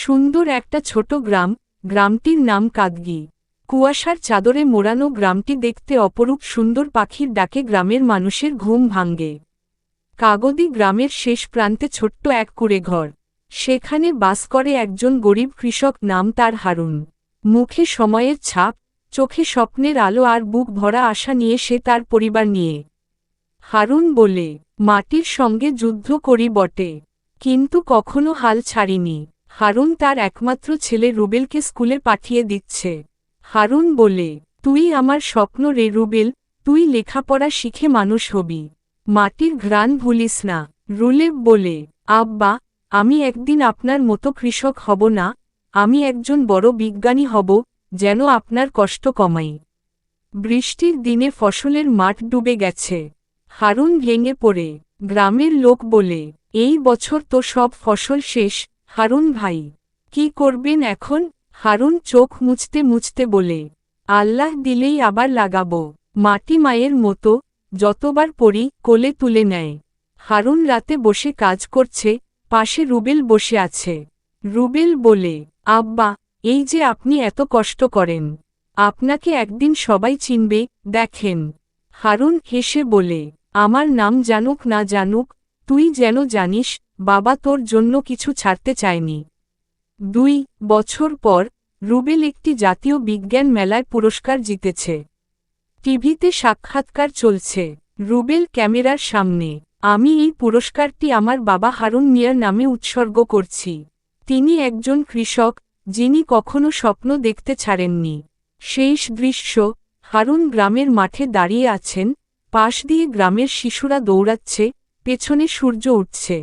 সুন্দর একটা ছোট গ্রাম, গ্রামটির নাম কাদগি। কুয়াশার চাদরে মোড়ানো গ্রামটি দেখতে অপরূপ, সুন্দর পাখির ডাকে গ্রামের মানুষের ঘুম ভাঙ্গে। কাগদি গ্রামের শেষ প্রান্তে ছোট্ট এক কুঁড়েঘর। সেখানে বাস করে একজন গরিব কৃষক, নাম তার হারুন। মুখে সময়ের ছাপ, চোখে স্বপ্নের আলো আর বুক ভরা আশা নিয়ে সে তার পরিবার নিয়ে। হারুন বলে, মাটির সঙ্গে যুদ্ধ করি বটে, কিন্তু কখনো হাল ছাড়িনি। হারুন তার একমাত্র ছেলে রুবেলকে স্কুলে পাঠিয়ে দিচ্ছে। হারুন বলে, তুই আমার স্বপ্ন রে রুবেল, তুই লেখাপড়া শিখে মানুষ হবি, মাটির ঘ্রাণ ভুলিস না। রুলেব বলে, আব্বা, আমি একদিন আপনার মতো কৃষক হব না, আমি একজন বড় বিজ্ঞানী হব, যেন আপনার কষ্ট কমাই। বৃষ্টির দিনে ফসলের মাঠ ডুবে গেছে। হারুন ভেঙে পড়ে। গ্রামের লোক বলে, এই বছর তো সব ফসল শেষ। হারুন ভাই, কি করবেন এখন? হারুন চোখ মুছতে মুছতে বলে, আল্লাহ দিলেই আবার লাগাবো। মাটি মায়ের মতো, যতবার পড়ি কোলে তুলে নেয়। হারুন রাতে বসে কাজ করছে, পাশে রুবেল বসে আছে। রুবেল বলে, আব্বা, এই যে আপনি এত কষ্ট করেন, আপনাকে একদিন সবাই চিনবে, দেখেন। হারুন হেসে বলে, আমার নাম জানুক না জানুক, তুই যেন জানিস, বাবা তোর জন্য কিছু ছাড়তে চায়নি। 2 বছর পর রুবেল একটি জাতীয় বিজ্ঞান মেলায় পুরস্কার জিতেছে। টিভিতে সাক্ষাৎকার চলছে। রুবেল ক্যামেরার সামনে, আমি এই পুরস্কারটি আমার বাবা হারুন মিয়ার নামে উৎসর্গ করছি। তিনি একজন কৃষক, যিনি কখনো স্বপ্ন দেখতে ছাড়েননি। শেষ দৃশ্য, হারুন গ্রামের মাঠে দাঁড়িয়ে আছেন, পাশ দিয়ে গ্রামের শিশুরা দৌড়াচ্ছে, পেছনে সূর্য উঠছে।